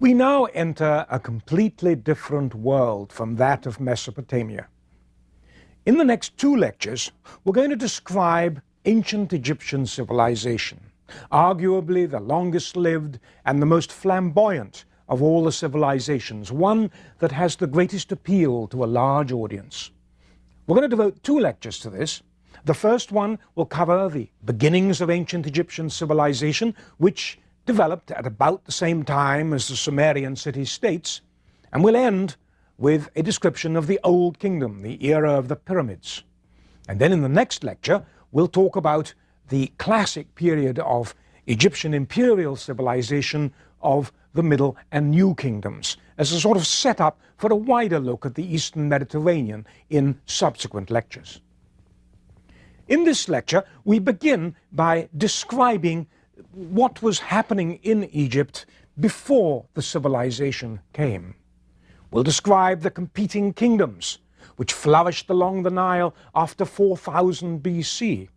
We now enter a completely different world from that of Mesopotamia. In the next two lectures, we're going to describe ancient Egyptian civilization, arguably the longest lived and the most flamboyant of all the civilizations, one that has the greatest appeal to a large audience. We're going to devote two lectures to this. The first one will cover the beginnings of ancient Egyptian civilization, which developed at about the same time as the Sumerian city-states, and we'll end with a description of the Old Kingdom, the era of the pyramids. And then in the next lecture, we'll talk about the classic period of Egyptian imperial civilization of the Middle and New Kingdoms, as a sort of setup for a wider look at the Eastern Mediterranean in subsequent lectures. In this lecture, we begin by describing what was happening in Egypt before the civilization came. We'll describe the competing kingdoms which flourished along the Nile after 4000 BC,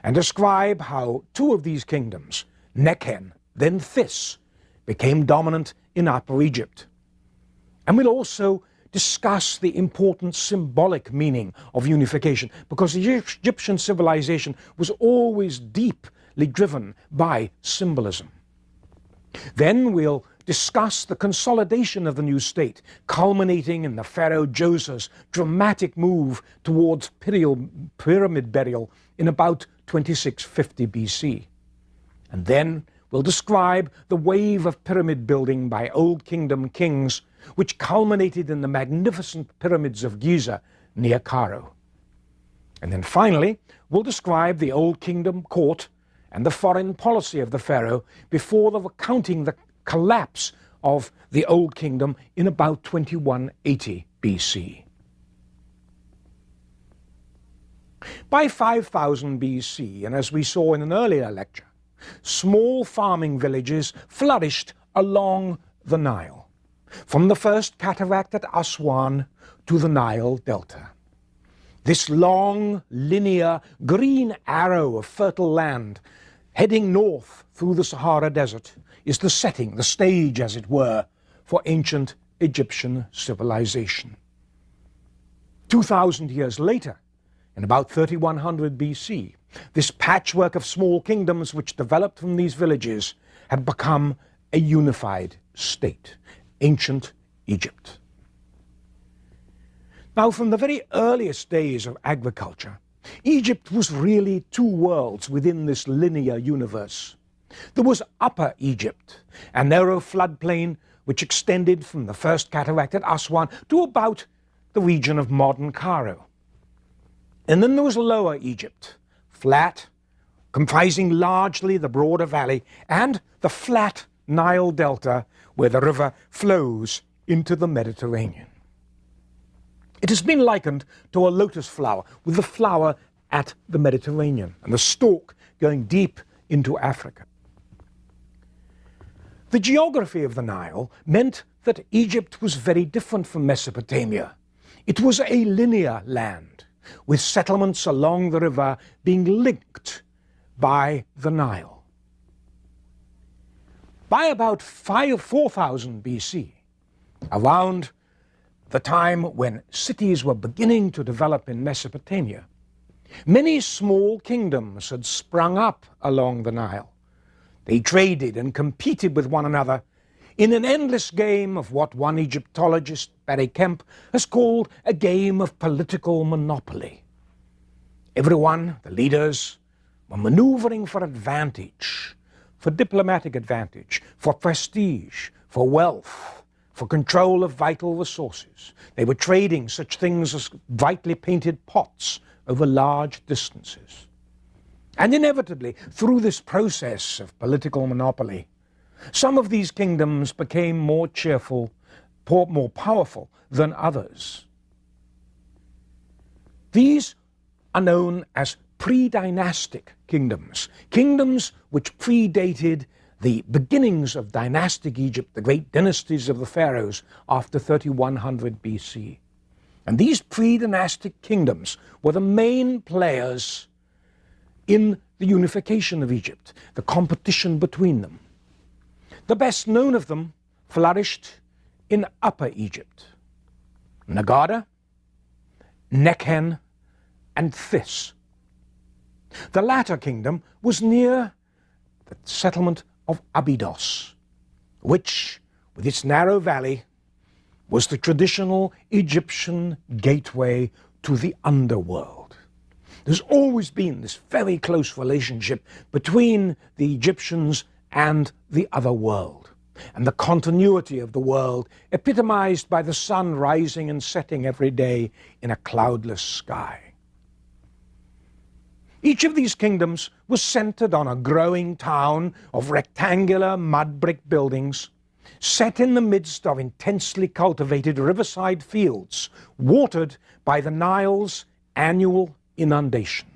and describe how two of these kingdoms, Nekhen, then This, became dominant in Upper Egypt. And we'll also discuss the important symbolic meaning of unification, because the Egyptian civilization was always deeply driven by symbolism. Then we'll discuss the consolidation of the new state, culminating in the pharaoh Djoser's dramatic move towards pyramid burial in about 2650 BC. And then we'll describe the wave of pyramid building by Old Kingdom kings, which culminated in the magnificent pyramids of Giza near Cairo. And then finally, we'll describe the Old Kingdom court and the foreign policy of the pharaoh before recounting the collapse of the Old Kingdom in about 2180 BC. By 5000 BC, and as we saw in an earlier lecture, small farming villages flourished along the Nile, from the first cataract at Aswan to the Nile Delta. This long, linear, green arrow of fertile land heading north through the Sahara Desert is the setting, the stage, as it were, for ancient Egyptian civilization. 2,000 years later, in about 3100 BC, this patchwork of small kingdoms which developed from these villages had become a unified state, ancient Egypt. Now, from the very earliest days of agriculture, Egypt was really two worlds within this linear universe. There was Upper Egypt, a narrow floodplain which extended from the first cataract at Aswan to about the region of modern Cairo. And then there was Lower Egypt, flat, comprising largely the broader valley, and the flat Nile Delta, where the river flows into the Mediterranean. It has been likened to a lotus flower, with the flower at the Mediterranean and the stalk going deep into Africa. The geography of the Nile meant that Egypt was very different from Mesopotamia. It was a linear land, with settlements along the river being linked by the Nile. By about 4000 BC, around the time when cities were beginning to develop in Mesopotamia, many small kingdoms had sprung up along the Nile. They traded and competed with one another in an endless game of what one Egyptologist, Barry Kemp, has called a game of political monopoly. Everyone, the leaders, were maneuvering for advantage, for diplomatic advantage, for prestige, for wealth, for control of vital resources. They were trading such things as brightly painted pots over large distances. And inevitably, through this process of political monopoly, some of these kingdoms became more cheerful, more powerful than others. These are known as pre-dynastic kingdoms, kingdoms which predated the beginnings of dynastic Egypt, the great dynasties of the pharaohs after 3100 BC. And these pre-dynastic kingdoms were the main players in the unification of Egypt, the competition between them. The best known of them, flourished in Upper Egypt: Nagada, Nekhen, and This. The latter kingdom was near the settlement of Abydos, which, with its narrow valley, was the traditional Egyptian gateway to the underworld. There's always been this very close relationship between the Egyptians and the other world, and the continuity of the world epitomized by the sun rising and setting every day in a cloudless sky. Each of these kingdoms was centered on a growing town of rectangular mud brick buildings set in the midst of intensely cultivated riverside fields, watered by the Nile's annual inundation.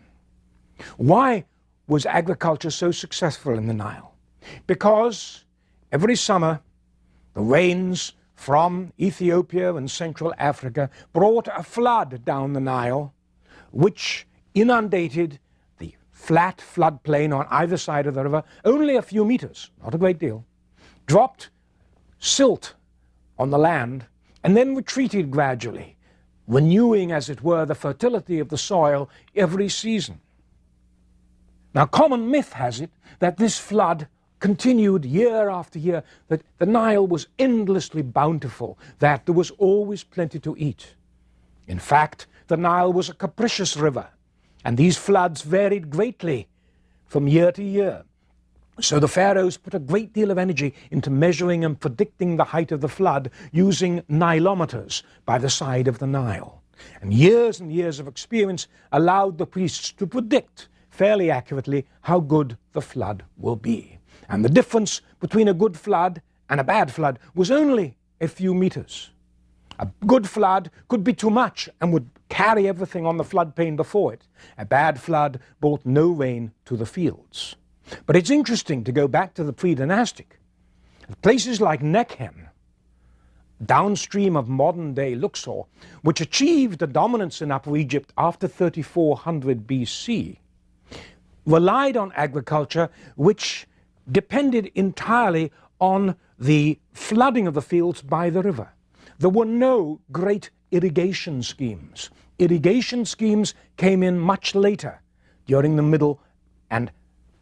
Why was agriculture so successful in the Nile? Because every summer the rains from Ethiopia and Central Africa brought a flood down the Nile, which inundated the flat floodplain on either side of the river, only a few meters, not a great deal, dropped silt on the land, and then retreated gradually, renewing, as it were, the fertility of the soil every season. Now, common myth has it that this flood continued year after year, that the Nile was endlessly bountiful, that there was always plenty to eat. In fact, the Nile was a capricious river, and these floods varied greatly from year to year. So the pharaohs put a great deal of energy into measuring and predicting the height of the flood using nilometers by the side of the Nile. And years of experience allowed the priests to predict fairly accurately how good the flood will be. And the difference between a good flood and a bad flood was only a few meters. A good flood could be too much and would carry everything on the floodplain before it. A bad flood brought no rain to the fields. But it's interesting to go back to the pre-dynastic. Places like Nekhen, downstream of modern-day Luxor, which achieved a dominance in Upper Egypt after 3400 BC, relied on agriculture which depended entirely on the flooding of the fields by the river. There were no great irrigation schemes. Irrigation schemes came in much later, during the Middle and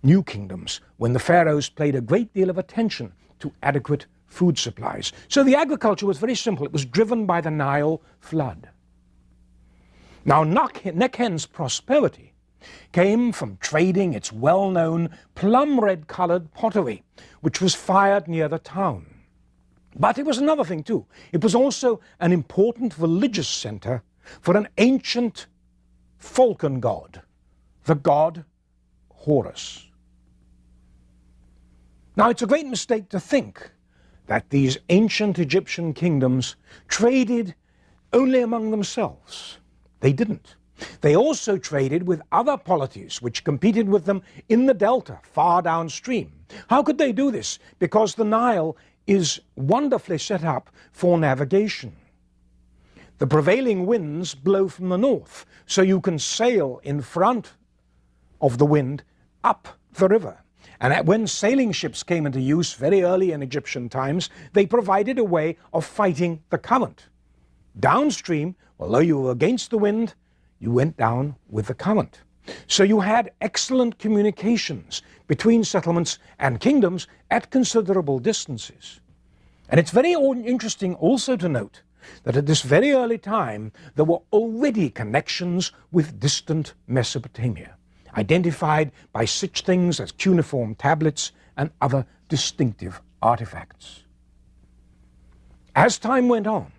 New Kingdoms, when the pharaohs paid a great deal of attention to adequate food supplies. So the agriculture was very simple. It was driven by the Nile flood. Now, Nekhen's prosperity came from trading its well-known plum-red-colored pottery, which was fired near the town. But it was another thing too. It was also an important religious center for an ancient falcon god, the god Horus. Now, it's a great mistake to think that these ancient Egyptian kingdoms traded only among themselves. They didn't. They also traded with other polities which competed with them in the delta, far downstream. How could they do this? Because the Nile is wonderfully set up for navigation. The prevailing winds blow from the north, so you can sail in front of the wind up the river. And when sailing ships came into use very early in Egyptian times, they provided a way of fighting the current. Downstream, although you were against the wind, you went down with the current. So you had excellent communications between settlements and kingdoms at considerable distances. And it's very interesting also to note that at this very early time, there were already connections with distant Mesopotamia, identified by such things as cuneiform tablets and other distinctive artifacts. As time went on,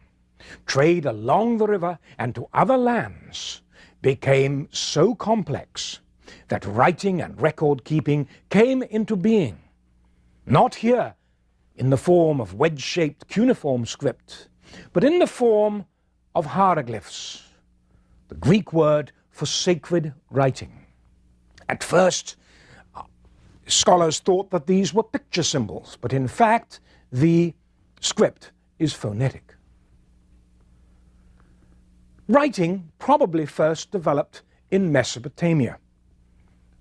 trade along the river and to other lands became so complex that writing and record keeping came into being, not here in the form of wedge-shaped cuneiform script, but in the form of hieroglyphs, the Greek word for sacred writing. At first, scholars thought that these were picture symbols, but in fact, the script is phonetic. Writing probably first developed in Mesopotamia.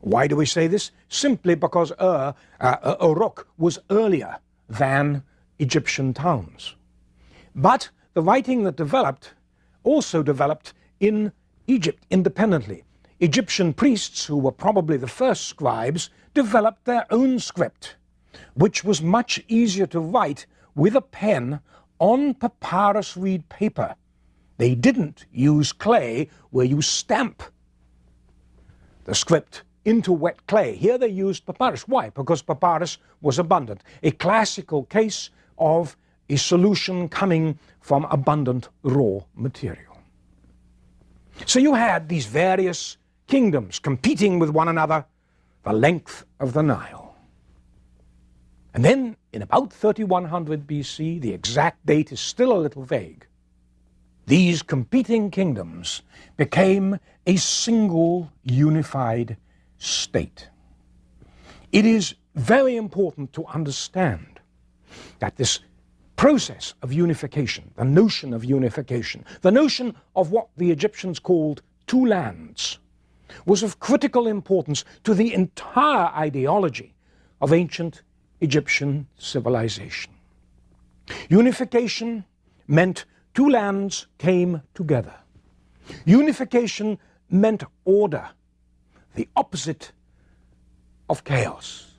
Why do we say this? Simply because Uruk was earlier than Egyptian towns. But the writing that developed also developed in Egypt independently. Egyptian priests, who were probably the first scribes, developed their own script, which was much easier to write with a pen on papyrus reed paper. They didn't use clay where you stamp the script into wet clay. Here they used papyrus. Why? Because papyrus was abundant. A classical case of a solution coming from abundant raw material. So you had these various kingdoms competing with one another the length of the Nile. And then in about 3100 BC, the exact date is still a little vague, these competing kingdoms became a single unified state. It is very important to understand that this process of unification, the notion of unification, the notion of what the Egyptians called two lands, was of critical importance to the entire ideology of ancient Egyptian civilization. Unification meant two lands came together. Unification meant order, the opposite of chaos.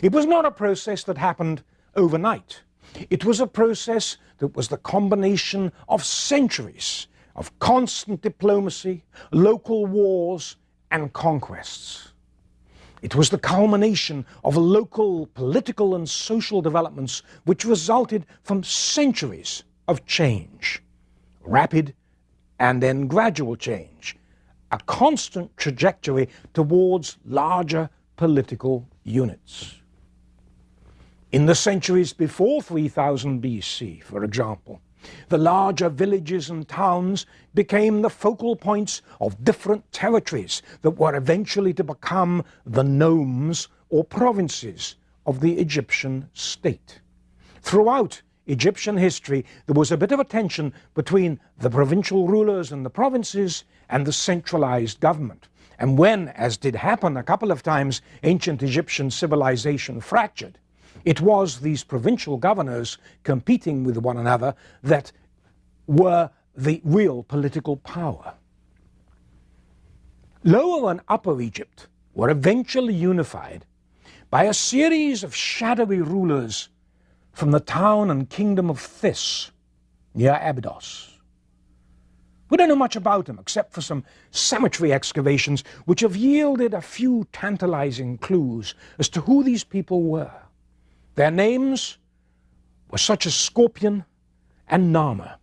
It was not a process that happened overnight. It was a process that was the combination of centuries of constant diplomacy, local wars, and conquests. It was the culmination of local political and social developments which resulted from centuries of change, rapid and then gradual change, a constant trajectory towards larger political units. In the centuries before 3000 BC, for example, the larger villages and towns became the focal points of different territories that were eventually to become the nomes or provinces of the Egyptian state. Throughout Egyptian history, there was a bit of a tension between the provincial rulers and the provinces and the centralized government. And when, as did happen a couple of times, ancient Egyptian civilization fractured, it was these provincial governors competing with one another that were the real political power. Lower and Upper Egypt were eventually unified by a series of shadowy rulers from the town and kingdom of This, near Abydos. We don't know much about them except for some cemetery excavations which have yielded a few tantalizing clues as to who these people were. Their names were such as Scorpion and Nama.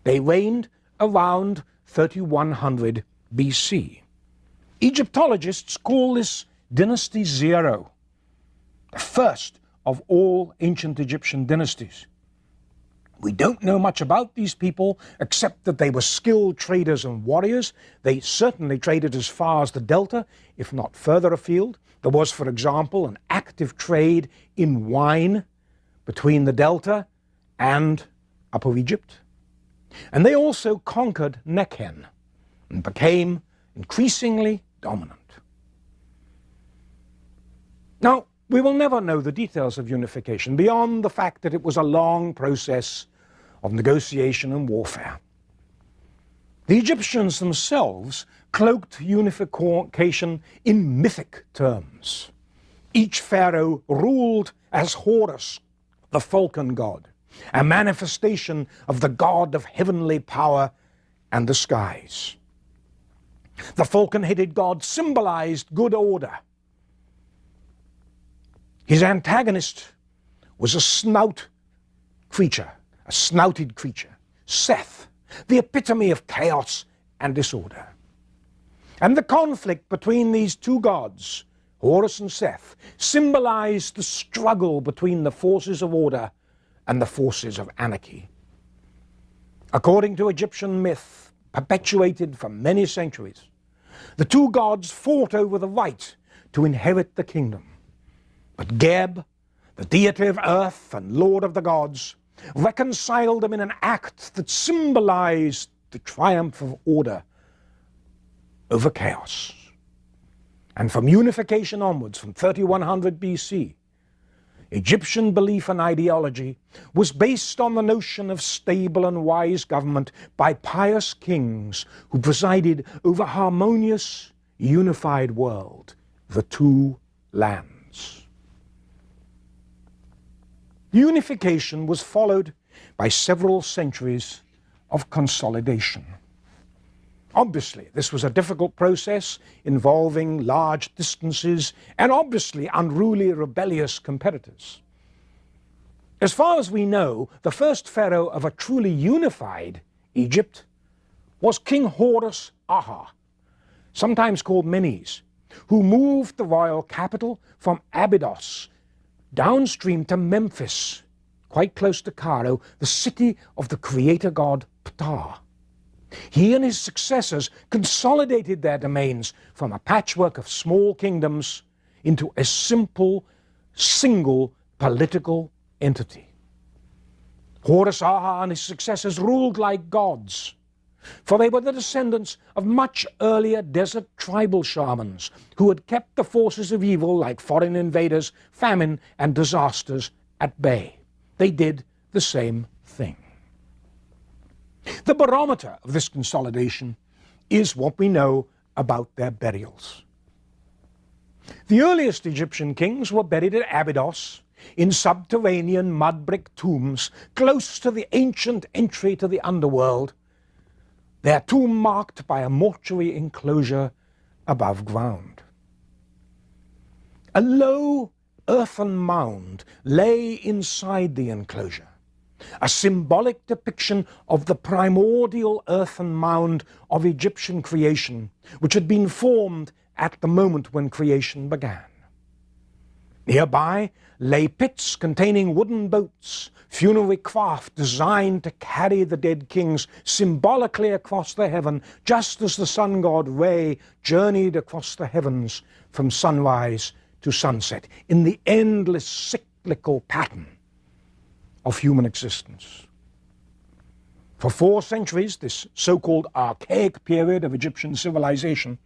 They reigned around 3100 BC. Egyptologists call this Dynasty 0, the first of all ancient Egyptian dynasties. We don't know much about these people except that they were skilled traders and warriors. They certainly traded as far as the Delta, if not further afield. There was, for example, an active trade in wine between the Delta and Upper Egypt. And they also conquered Nekhen and became increasingly dominant. Now, we will never know the details of unification beyond the fact that it was a long process of negotiation and warfare. The Egyptians themselves cloaked unification in mythic terms. Each pharaoh ruled as Horus, the falcon god, a manifestation of the god of heavenly power and the skies. The falcon-headed god symbolized good order. His antagonist was a snouted creature, Seth, the epitome of chaos and disorder. And the conflict between these two gods, Horus and Seth, symbolized the struggle between the forces of order and the forces of anarchy. According to Egyptian myth, perpetuated for many centuries, the two gods fought over the right to inherit the kingdom. But Geb, the deity of earth and lord of the gods, reconciled them in an act that symbolized the triumph of order over chaos. And from unification onwards, from 3100 BC, Egyptian belief and ideology was based on the notion of stable and wise government by pious kings who presided over a harmonious, unified world, the two lands. Unification was followed by several centuries of consolidation. Obviously, this was a difficult process involving large distances and obviously unruly, rebellious competitors. As far as we know, the first pharaoh of a truly unified Egypt was King Horus Aha, sometimes called Menes, who moved the royal capital from Abydos downstream to Memphis, quite close to Cairo, the city of the creator god Ptah. He and his successors consolidated their domains from a patchwork of small kingdoms into a simple, single political entity. Horus Aha and his successors ruled like gods, for they were the descendants of much earlier desert tribal shamans who had kept the forces of evil like foreign invaders, famine, and disasters at bay. They did the same thing. The barometer of this consolidation is what we know about their burials. The earliest Egyptian kings were buried at Abydos in subterranean mud brick tombs close to the ancient entry to the underworld, their tomb marked by a mortuary enclosure above ground. A low earthen mound lay inside the enclosure, a symbolic depiction of the primordial earthen mound of Egyptian creation, which had been formed at the moment when creation began. Nearby lay pits containing wooden boats, funerary craft designed to carry the dead kings symbolically across the heaven, just as the sun god Re journeyed across the heavens from sunrise to sunset, in the endless cyclical pattern of human existence. For 4 centuries, this so-called archaic period of Egyptian civilization,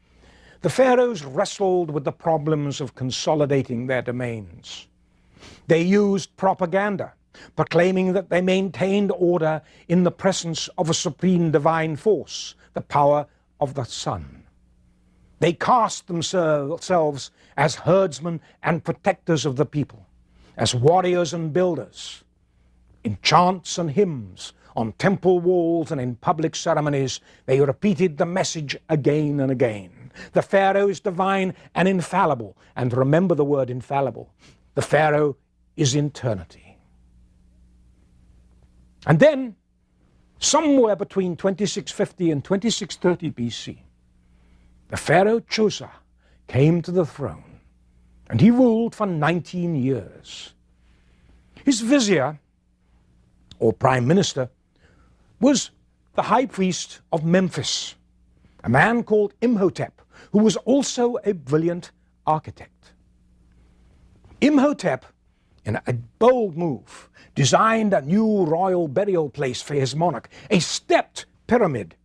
the pharaohs wrestled with the problems of consolidating their domains. They used propaganda, proclaiming that they maintained order in the presence of a supreme divine force, the power of the sun. They cast themselves as herdsmen and protectors of the people, as warriors and builders. In chants and hymns, on temple walls and in public ceremonies, they repeated the message again and again. The Pharaoh is divine and infallible. And remember the word infallible. The Pharaoh is eternity. And then, somewhere between 2650 and 2630 BC, the Pharaoh Chosa came to the throne, and he ruled for 19 years. His vizier, or prime minister, was the high priest of Memphis, a man called Imhotep, who was also a brilliant architect. Imhotep, in a bold move, designed a new royal burial place for his monarch, a stepped pyramid,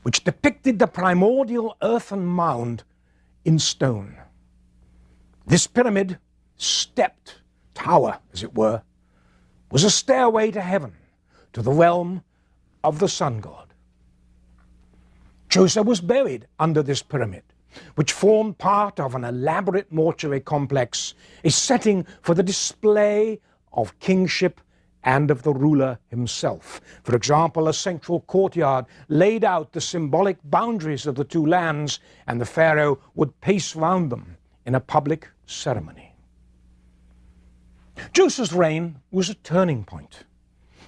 which depicted the primordial earthen mound in stone. This pyramid, stepped tower, as it were, was a stairway to heaven, to the realm of the sun god. Chosa was buried under this pyramid, which formed part of an elaborate mortuary complex, a setting for the display of kingship and of the ruler himself. For example, a central courtyard laid out the symbolic boundaries of the two lands, and the pharaoh would pace round them in a public ceremony. Chosa's reign was a turning point.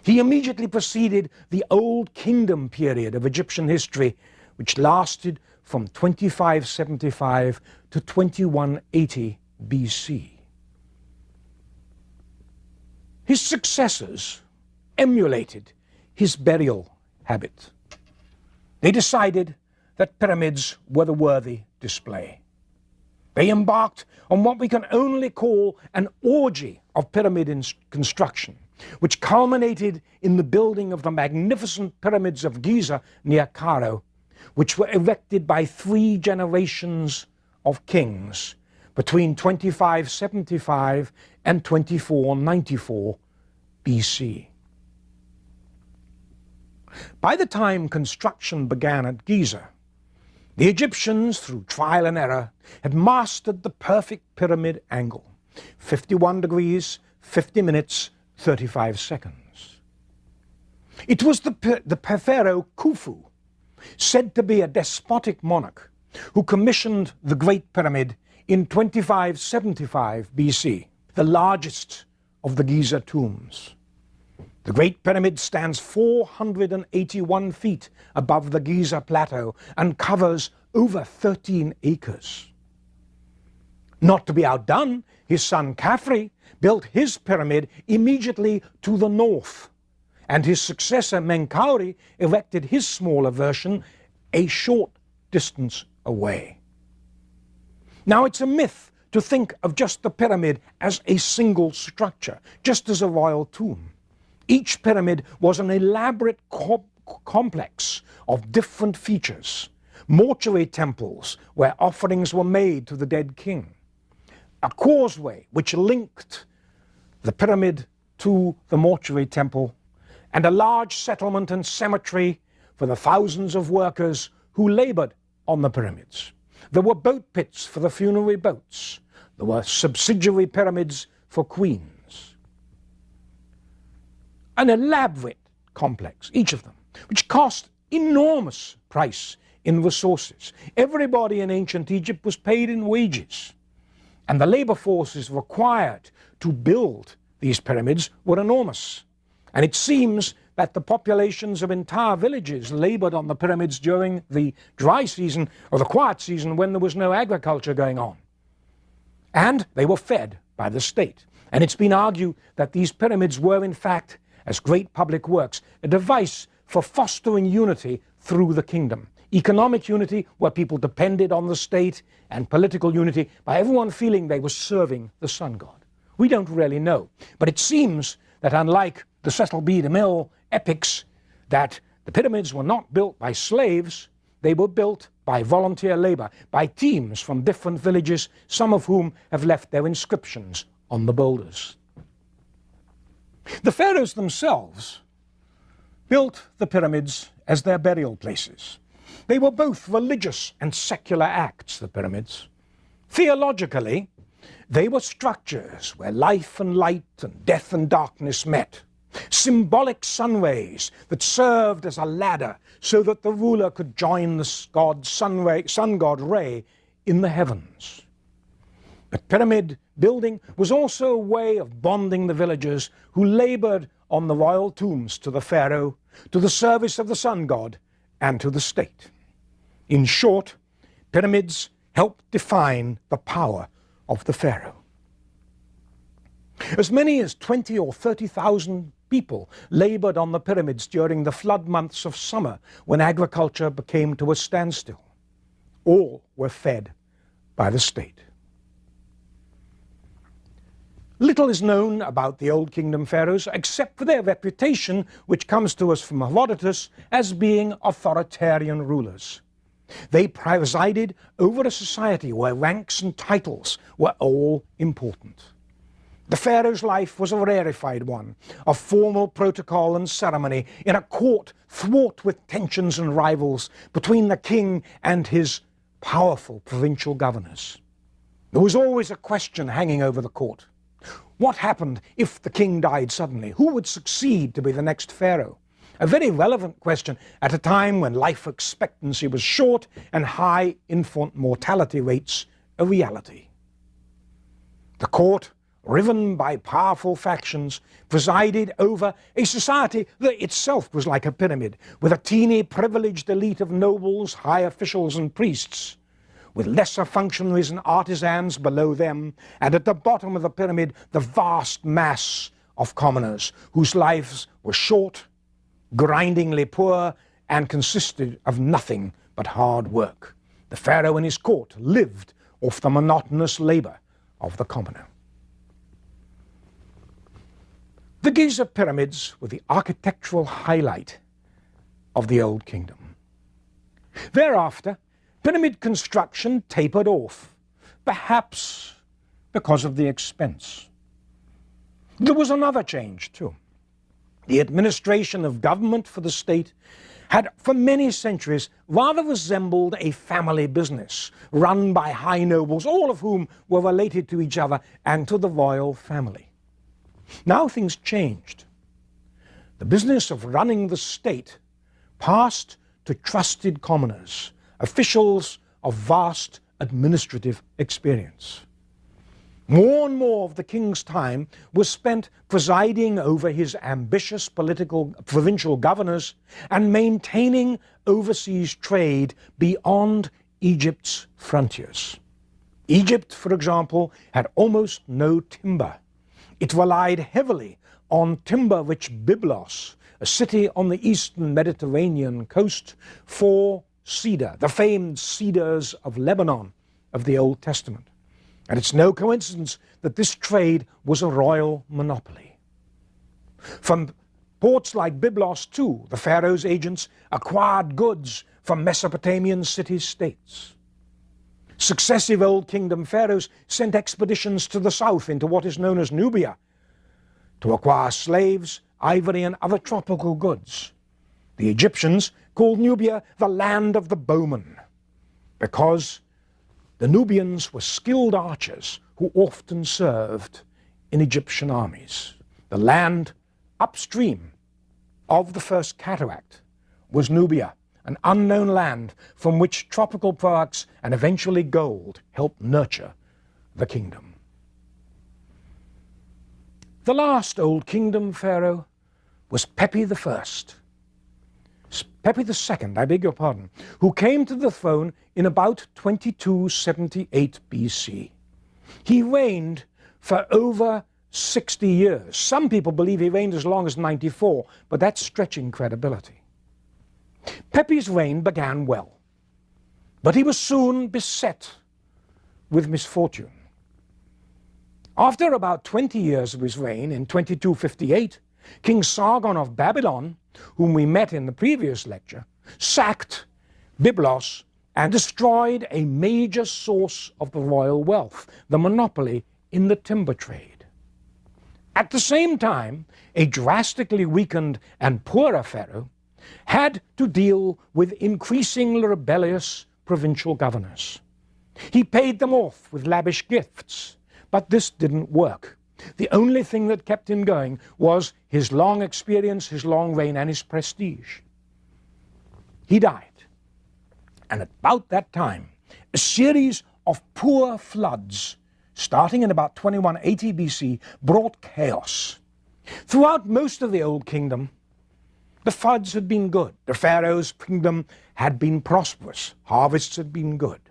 He immediately preceded the Old Kingdom period of Egyptian history, which lasted from 2575 to 2180 BC. His successors emulated his burial habit. They decided that pyramids were the worthy display. They embarked on what we can only call an orgy of pyramid construction, which culminated in the building of the magnificent pyramids of Giza near Cairo, which were erected by 3 generations of kings, between 2575 and 2494 BC. By the time construction began at Giza, the Egyptians, through trial and error, had mastered the perfect pyramid angle, 51 degrees, 50 minutes, 35 seconds. It was the pharaoh Khufu, said to be a despotic monarch, who commissioned the Great Pyramid in 2575 BC, the largest of the Giza tombs. The Great Pyramid stands 481 feet above the Giza Plateau and covers over 13 acres. Not to be outdone, his son Khafre built his pyramid immediately to the north, and his successor Menkaure erected his smaller version a short distance away. Now, it's a myth to think of just the pyramid as a single structure, just as a royal tomb. Each pyramid was an elaborate complex of different features, mortuary temples where offerings were made to the dead king, a causeway which linked the pyramid to the mortuary temple, and a large settlement and cemetery for the thousands of workers who labored on the pyramids. There were boat pits for the funerary boats. There were subsidiary pyramids for queens. An elaborate complex, each of them, which cost enormous price in resources. Everybody in ancient Egypt was paid in wages, and the labor forces required to build these pyramids were enormous. And it seems that the populations of entire villages labored on the pyramids during the dry season or the quiet season when there was no agriculture going on. And they were fed by the state. And it's been argued that these pyramids were in fact, as great public works, a device for fostering unity through the kingdom. Economic unity, where people depended on the state, and political unity, by everyone feeling they were serving the sun god. We don't really know, but it seems that unlike the Cecil B. DeMille epics, that the pyramids were not built by slaves, they were built by volunteer labor, by teams from different villages, some of whom have left their inscriptions on the boulders. The pharaohs themselves built the pyramids as their burial places. They were both religious and secular acts, the pyramids. Theologically, they were structures where life and light and death and darkness met. Symbolic sun rays that served as a ladder so that the ruler could join the sun god Re in the heavens. But pyramid building was also a way of bonding the villagers who labored on the royal tombs to the pharaoh, to the service of the sun god, and to the state. In short, pyramids helped define the power of the pharaoh. As many as 20 or 30,000 people labored on the pyramids during the flood months of summer when agriculture came to a standstill. All were fed by the state. Little is known about the Old Kingdom pharaohs except for their reputation, which comes to us from Herodotus, as being authoritarian rulers. They presided over a society where ranks and titles were all important. The pharaoh's life was a rarefied one, of formal protocol and ceremony, in a court fraught with tensions and rivals between the king and his powerful provincial governors. There was always a question hanging over the court. What happened if the king died suddenly? Who would succeed to be the next pharaoh? A very relevant question at a time when life expectancy was short and high infant mortality rates a reality. The court, riven by powerful factions, presided over a society that itself was like a pyramid, with a teeny privileged elite of nobles, high officials and priests, with lesser functionaries and artisans below them, and at the bottom of the pyramid the vast mass of commoners, whose lives were short, grindingly poor, and consisted of nothing but hard work. The pharaoh and his court lived off the monotonous labor of the commoner. The Giza pyramids were the architectural highlight of the Old Kingdom. Thereafter, pyramid construction tapered off. perhaps because of the expense. There was another change too. The administration of government for the state had for many centuries rather resembled a family business run by high nobles, all of whom were related to each other and to the royal family. Now things changed. The business of running the state passed to trusted commoners, officials of vast administrative experience. More and more of the king's time was spent presiding over his ambitious provincial governors and maintaining overseas trade beyond Egypt's frontiers. Egypt, for example, had almost no timber. It relied heavily on timber-rich Byblos, a city on the eastern Mediterranean coast, for cedar, the famed cedars of Lebanon of the Old Testament. And it's no coincidence that this trade was a royal monopoly. From ports like Byblos, too, the pharaoh's agents acquired goods from Mesopotamian city-states. Successive Old Kingdom pharaohs sent expeditions to the south into what is known as Nubia to acquire slaves, ivory, and other tropical goods. The Egyptians called Nubia the land of the bowmen because the Nubians were skilled archers who often served in Egyptian armies. The land upstream of the First Cataract was Nubia, an unknown land from which tropical products and eventually gold helped nurture the kingdom. The last Old Kingdom pharaoh was Pepi I. Pepi II, I beg your pardon, who came to the throne in about 2278 BC. He reigned for over 60 years. Some people believe he reigned as long as 94, but that's stretching credibility. Pepi's reign began well, but he was soon beset with misfortune. After about 20 years of his reign, in 2258, King Sargon of Babylon, whom we met in the previous lecture, sacked Byblos and destroyed a major source of the royal wealth, the monopoly in the timber trade. At the same time, a drastically weakened and poorer pharaoh had to deal with increasingly rebellious provincial governors. He paid them off with lavish gifts, but this didn't work. The only thing that kept him going was his long experience, his long reign, and his prestige. He died. And at about that time, a series of poor floods, starting in about 2180 BC, brought chaos. Throughout most of the Old Kingdom, the floods had been good. The pharaoh's kingdom had been prosperous. Harvests had been good.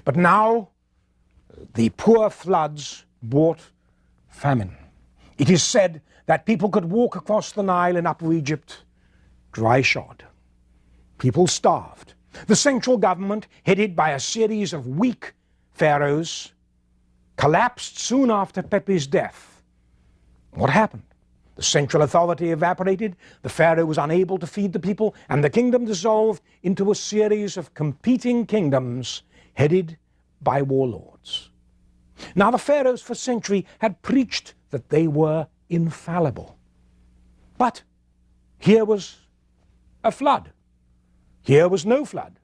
But now, the poor floods brought famine. It is said that people could walk across the Nile in Upper Egypt dry-shod. People starved. The central government, headed by a series of weak pharaohs, collapsed soon after Pepi's death. What happened? The central authority evaporated, the pharaoh was unable to feed the people, and the kingdom dissolved into a series of competing kingdoms headed by warlords. Now, the pharaohs for centuries had preached that they were infallible. But here was a flood. Here was no flood.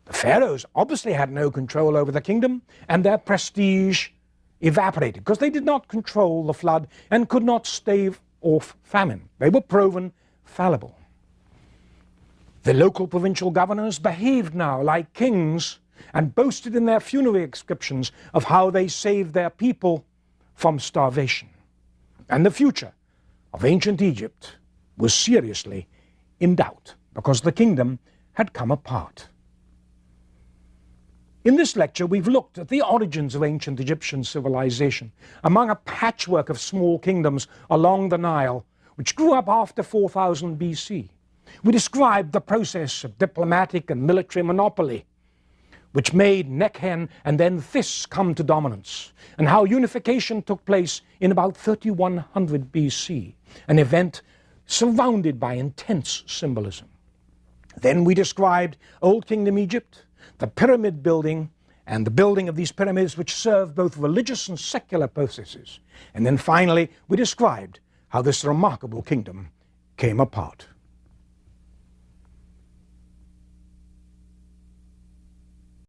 The pharaohs obviously had no control over the kingdom, and their prestige evaporated because they did not control the flood and could not stave off famine. They were proven fallible. The local provincial governors behaved now like kings and boasted in their funerary inscriptions of how they saved their people from starvation. And the future of ancient Egypt was seriously in doubt because the kingdom had come apart. In this lecture, we've looked at the origins of ancient Egyptian civilization among a patchwork of small kingdoms along the Nile, which grew up after 4000 BC. We described the process of diplomatic and military monopoly, which made Nekhen and then This come to dominance, and how unification took place in about 3100 BC, an event surrounded by intense symbolism. Then we described Old Kingdom Egypt, the pyramid building, and the building of these pyramids which serve both religious and secular purposes. And then finally, we described how this remarkable kingdom came apart.